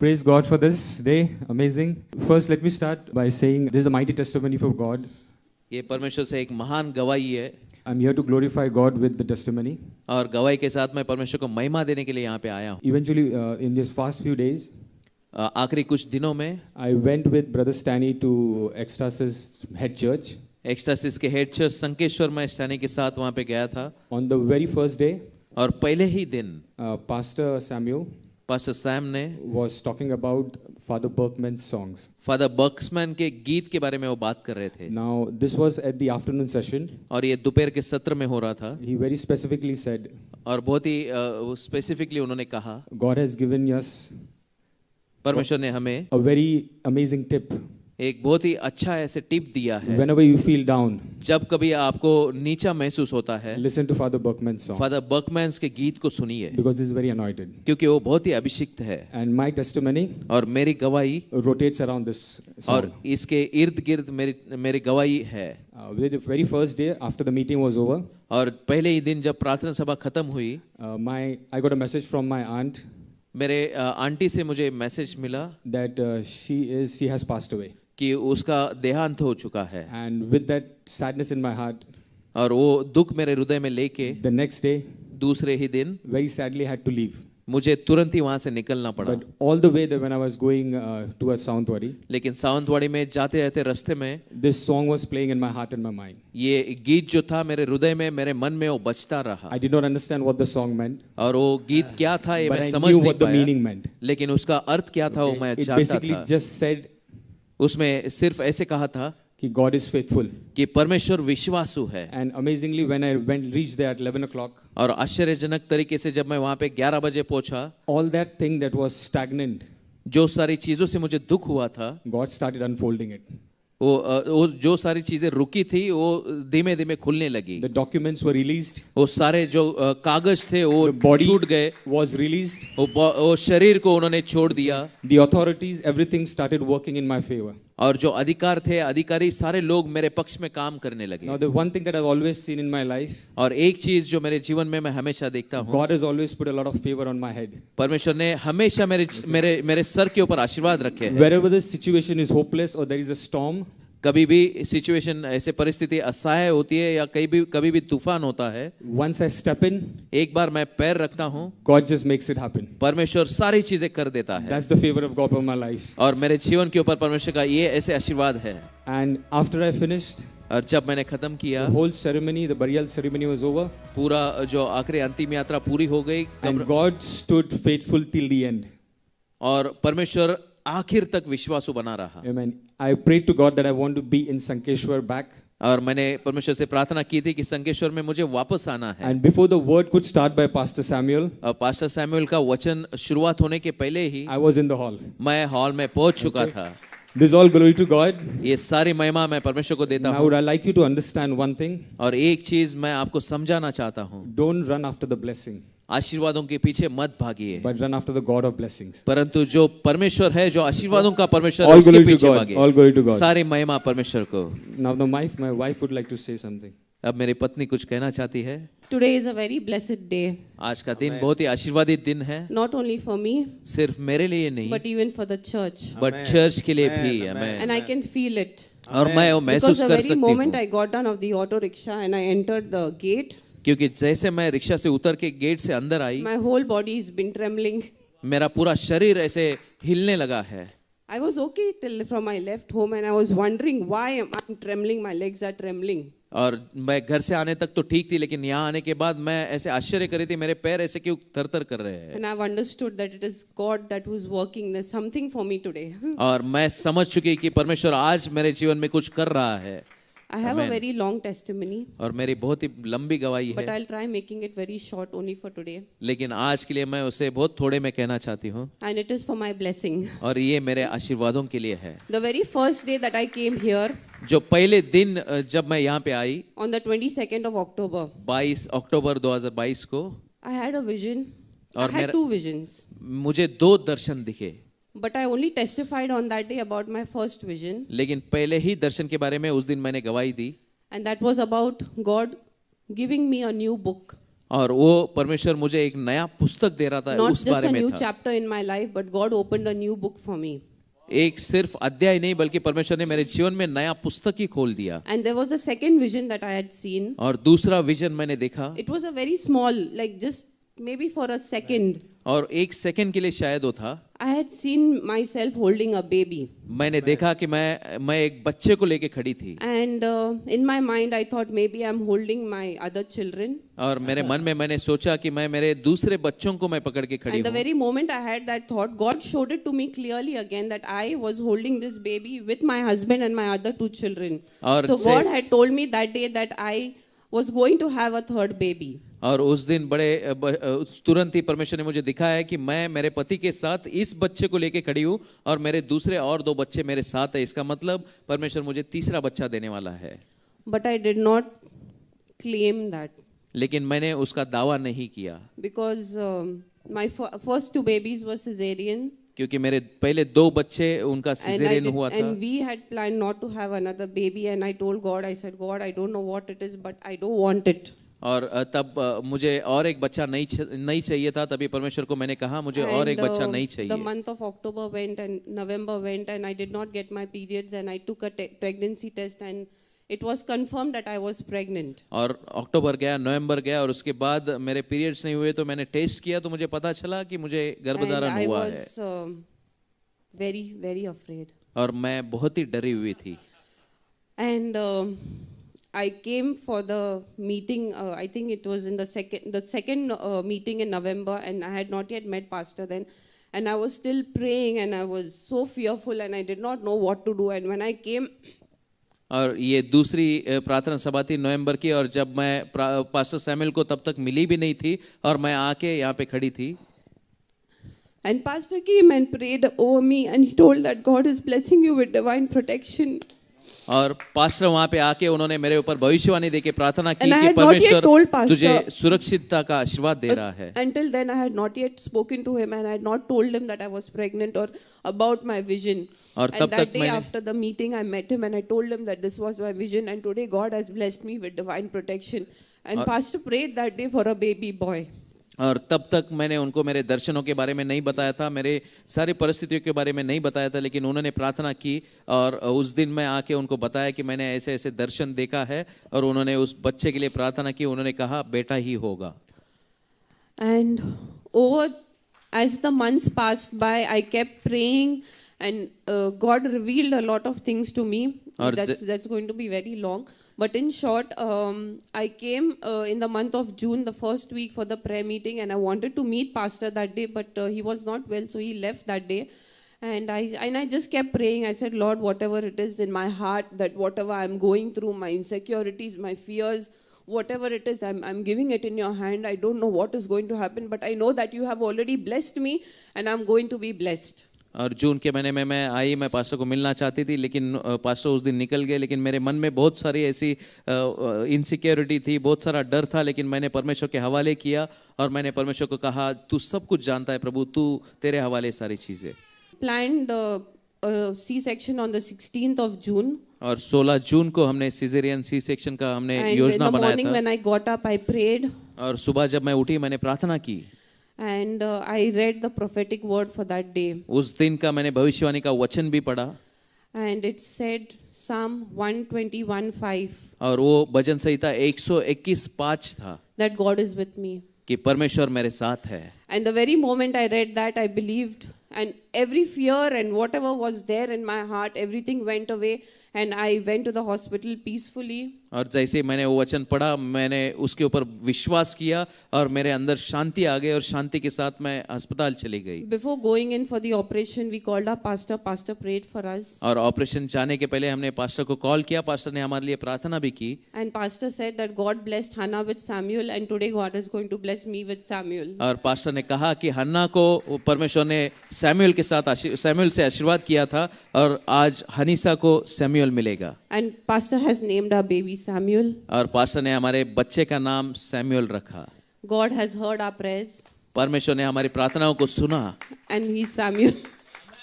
Praise God for this day. Amazing. First, let me start by saying this is a mighty testimony for God. ये परमेश्वर से एक महान गवाही है I'm here to glorify God with the testimony. और गवाही के साथ मैं परमेश्वर को महिमा देने के लिए यहाँ पे आया हूँ। Eventually, in these past few days, आखिरी कुछ दिनों में I went with Brother Stanley to Ecstasis Head Church. एक्सटासिस के हेड चर्च संकेश्वर में स्टैनी के साथ वहाँ पे गया था। On the very first day, और पहले ही दिन Pastor Samuel पास्टर सैम ने was talking about Father Berkman's songs. Father Berksman के गीत के बारे में वो बात कर रहे थे। Now, this was at the afternoon session. और ये दोपहर के सत्र में हो रहा था। He very specifically said, और बहुत ही स्पेसिफिकली उन्होंने कहा God has given us परमेश्वर ने हमें a very amazing tip. एक बहुत ही अच्छा ऐसे टिप दिया है। Whenever you feel down, जब कभी आपको नीचा महसूस होता है, listen to Father Berkman's song Father Berkman के गीत को सुनिए, because he's very anointed. क्योंकि वो बहुत ही अभिषिक्त है। And my testimony और मेरी गवाही rotates around this song. और इसके इर्द गिर्द मेरी गवाही है। The very first day after the meeting was over, और पहले ही दिन जब प्रार्थना सभा खत्म हुई, I got a message from my aunt मेरे आंटी से मुझे मैसेज मिला that she has passed away. कि उसका देहांत हो चुका है। And with that sadness in my heart, और वो दुख मेरे हृदय में लेके the next day, दूसरे ही दिन very sadly had to leave. मुझे तुरंत ही वहां से निकलना पड़ा। But all the way that when I was going towards Sawantwadi, लेकिन सावंतवाड़ी में जाते जाते रास्ते में this song was playing in my heart and my mind. ये गीत जो था मेरे हृदय में मेरे मन में वो बजता रहा। I did not understand what the song meant, और वो गीत क्या था ये but मैं I समझ knew नहीं what the पाया, meaning meant. लेकिन उसका अर्थ क्या था वो मैं It जानता basically था। just said उसमें सिर्फ ऐसे कहा था कि God is faithful. कि परमेश्वर विश्वासु है। And amazingly, when I reached there at 11 o'clock, और आश्चर्यजनक तरीके से जब मैं वहां पे 11 बजे पहुंचा, all that thing that was stagnant, जो सारी चीजों से मुझे दुख हुआ था, God started unfolding it. वो जो सारी चीजें रुकी थी वो धीमे धीमे खुलने लगी। The documents were released. वो सारे जो कागज थे वो The body छूट गए। was released. वो शरीर को उन्होंने छोड़ दिया। The authorities, everything started working in my favor. और जो अधिकारी सारे लोग मेरे पक्ष में काम करने लगे। Now, the one thing that I've always seen in my life, और एक चीज जो मेरे जीवन में मैं हमेशा देखता हूँ, God has always put a lot of favor on my head. परमेश्वर ने हमेशा मेरे सर के ऊपर आशीर्वाद रखे हैं। Wherever the situation is hopeless or there is a storm, कभी भी सिचुएशन ऐसे परिस्थिति असहाय होती है या कभी भी तूफान होता है, once I step in, एक बार मैं पैर रखता हूँ, God just makes it happen. परमेश्वर सारी चीजें कर देता है। That's the favor of God on my life. और मेरे जीवन के ऊपर परमेश्वर का ये ऐसे आशीर्वाद है। And after I finished, और जब मैंने खत्म किया, the whole ceremony, the burial ceremony was over. पूरा जो आखिरी अंतिम यात्रा पूरी हो गई, And God stood faithful till the end. और परमेश्वर आखिर तक विश्वासु बना रहा। Amen. I prayed to God that I want to be in Sankeshwar back. और मैंने परमेश्वर से प्रार्थना की थी कि संकेश्वर में मुझे वापस आना है। And before the word could start by Pastor Samuel, और पास्टर सैमुअल का वचन शुरुआत होने के पहले ही I was in the hall. मैं हॉल में पहुंच चुका था। This is all glory to God. ये सारी महिमा मैं परमेश्वर को देता Now, हूँ। would I like you to understand one thing? और एक चीज मैं आपको समझाना चाहता हूँ, Don't run after the blessing, आशीर्वादों के पीछे मत भागिए, but run after the God of blessings. परंतु जो परमेश्वर है, जो आशीर्वादों का परमेश्वर है, All उसके glory to पीछे God. भागिए। All glory to God. सारी महिमा परमेश्वर को। Now, my wife would like to say something. अब मेरी पत्नी कुछ कहना चाहती है। Today is a very blessed day, आज का दिन बहुत ही आशीर्वादित दिन है, not only for me, सिर्फ मेरे लिए नहीं, but even for the church. But church के लिए भी। आमेन। And I can feel it. और मैं वो Because महसूस the कर very सकती moment हूँ, I got down of the auto rickshaw and I entered the gate, क्योंकि जैसे मैं रिक्शा से उतर के गेट से अंदर आई, my whole body has been trembling. मेरा पूरा शरीर ऐसे हिलने लगा है। I was okay till from my left home and I was wondering why am I trembling, my legs are trembling. और मैं घर से आने तक तो ठीक थी, लेकिन यहाँ आने के बाद मैं ऐसे आश्चर्य कर रही थी, मेरे पैर ऐसे क्यों थर-थर कर रहे हैं। And I've understood that it is God that who's working. There's something for me today. और मैं समझ चुकी कि परमेश्वर आज मेरे जीवन में कुछ कर रहा है। I have a Amen. very long testimony, और मेरी बहुत ही लंबी गवाही but है, I'll try making it very short only for today. लेकिन आज के लिए मैं उसे बहुत थोड़े में कहना चाहती हूँ। And it is for my blessing. और ये मेरे आशीर्वादों के लिए है। The very first day that I came here, जो पहले दिन जब मैं यहाँ पे आई, on the 22nd of October, 22 अक्टूबर 2022 को, I had a vision. I और had two visions. मुझे 2 दर्शन दिखे, But I only testified on that day about my first vision. लेकिन पहले ही दर्शन के बारे में उस दिन मैंने गवाही दी। And that was about God giving me a new book. और वो परमेश्वर मुझे एक नया पुस्तक दे रहा था, Not उस just बारे a में new था। chapter in my life, but God opened a new book for me. एक सिर्फ अध्याय नहीं बल्कि परमेश्वर ने मेरे जीवन में नया पुस्तक ही खोल दिया। And there was a second vision that I had seen. और दूसरा विजन मैंने देखा, It was a very small, like just maybe for a second. और एक सेकंड के लिए शायद वो था। I had seen myself holding a baby. मैंने देखा कि मैं एक बच्चे को लेके खड़ी थी, And in my mind, I thought maybe I'm holding my other children. और मेरे मन में मैंने सोचा कि मैं मेरे दूसरे बच्चों को मैं पकड़ के खड़ी And the हूँ। very moment I had that thought, God showed it to me clearly again that I was holding this baby with my husband and my other two children. और So God had told me that day that I was going to have a third baby. और उस दिन तुरंत ही परमेश्वर ने मुझे दिखाया कि मैं मेरे पति के साथ इस बच्चे को लेके खड़ी हूँ और मेरे दूसरे और दो बच्चे मेरे साथ है। इसका मतलब परमेश्वर मुझे तीसरा बच्चा देने वाला है। But I did not claim that लेकिन मैंने उसका दावा नहीं किया, because my first two babies were cesarean. क्योंकि मेरे पहले दो बच्चे उनका And, सिजेरियन हुआ था। and we had planned not to have another baby. And I told God, I said, God, I don't know what it is, but I don't want it. और तब मुझे और एक बच्चा नहीं चाहिए था। तभी परमेश्वर को मैंने कहा मुझे और एक बच्चा नहीं The चाहिए। month of October went and November went and I did not get my periods and I took a pregnancy test and it was confirmed that I was pregnant. और अक्टूबर गया, नवंबर गया और उसके बाद मेरे पीरियड्स नहीं हुए तो मैंने टेस्ट किया तो मुझे पता चला कि मुझे And गर्भधारण I हुआ है। was very, very afraid. और मैं बहुत ही डरी हुई थी। And I came for the meeting. I think it was in the second meeting in November, and I had not yet met Pastor then. And I was still praying, and I was so fearful, and I did not know what to do. And when I came, और ये दूसरी प्रार्थना सभा थी नवंबर की, और जब मैं पास्टर सैमुअल को तब तक मिली भी नहीं थी और मैं आके यहाँ पे खड़ी थी, and Pastor came and prayed over me, and he told that God is blessing you with divine protection. और पास्टर वहां पे आके उन्होंने मेरे ऊपर भविष्यवाणी देके प्रार्थना की And I कि had not yet told परमेश्वर Pastor- तुझे सुरक्षितता का आशीर्वाद दे रहा है। Until then, I had not yet spoken to him, and I had not told him that I was pregnant or about my vision. और And तब that तक day मैंने- after the meeting, I met him and I told him that this was my vision, and today God has blessed me with divine protection. And Pastor prayed that day for a baby boy. और तब तक मैंने उनको मेरे दर्शनों के बारे में नहीं बताया था, मेरे सारी परिस्थितियों के बारे में नहीं बताया था, लेकिन उन्होंने प्रार्थना की और उस दिन मैं आके उनको बताया कि मैंने ऐसे ऐसे दर्शन देखा है और उन्होंने उस बच्चे के लिए प्रार्थना की। उन्होंने कहा बेटा ही होगा। And as the months passed by, I kept praying, and God revealed a lot of things to me. और That's going to be very long. But in short, I came in the month of June, the first week for the prayer meeting, and I wanted to meet Pastor that day, but he was not well, so he left that day. And I just kept praying. I said, Lord, whatever it is in my heart, that whatever I'm going through, my insecurities, my fears, whatever it is, I'm giving it in your hand. I don't know what is going to happen, but I know that you have already blessed me, and I'm going to be blessed. और जून के महीने में मैं आई, मैं pastor को मिलना चाहती थी, लेकिन पास्टर उस दिन निकल गए। लेकिन मेरे मन में बहुत सारी ऐसी इनसिक्योरिटी थी, बहुत सारा डर था, लेकिन मैंने परमेश्वर के हवाले किया और मैंने परमेश्वर को कहा तू सब कुछ जानता है प्रभु, तू तेरे हवाले सारी चीजें। Planned C-section on the 16th of June. और 16 जून को हमने सिजेरियन सी सेक्शन का हमने And in योजना the बनाया morning था। when I got up, I prayed. और सुबह जब मैं उठी मैंने प्रार्थना की। And I read the prophetic word for that day. उस दिन का मैंने भविष्यवाणी का वचन भी पढ़ा। And it said Psalm 121:5 और वो भजन संहिता 121:5 था that God is with me. कि परमेश्वर मेरे साथ है। And the very moment I read that, I believed, and every fear and whatever was there in my heart, everything went away, and I went to the hospital peacefully. और जैसे मैंने वो वचन पढ़ा, मैंने उसके ऊपर विश्वास किया और मेरे अंदर शांति आ गई और शांति के साथ मैं अस्पताल चली गई। Before going in for the operation, we called our pastor. Pastor prayed for us. और ऑपरेशन जाने के पहले हमने पास्टर को कॉल किया, पास्टर ने हमारे लिए प्रार्थना भी की। And pastor said that God blessed Hannah with Samuel, and today God is going to bless me with Samuel. और पास्टर ने कहा कि हन्ना को परमेश्वर ने सैमुअल से आशीर्वाद किया था और आज हनीसा को सैमुअल मिलेगा। And pastor has named our baby Samuel. और पास्टर ने हमारे बच्चे का नाम सैमुअल रखा। God has heard our prayers, परमेश्वर ने हमारी प्रार्थनाओं को सुना and he's Samuel.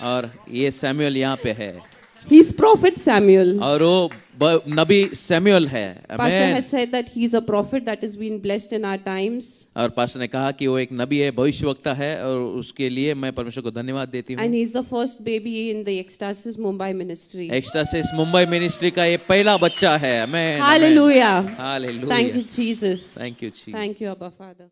और ये सैमुअल यहाँ पे है। He's Prophet Samuel. और वो नबी सैमुअल है। Pastor Amen. had said that he's a prophet that has been blessed in our times. और पास्टर ने कहा कि वो एक नबी है, भविष्यवक्ता है, और उसके लिए मैं परमेश्वर को धन्यवाद देती हूँ। And he's the first baby in the Ecstasis Mumbai ministry. Ecstasis Mumbai ministry का ये पहला बच्चा है। Amen. Hallelujah. Hallelujah. Thank you, Jesus. Thank you, Jesus. Thank you, Abba Father.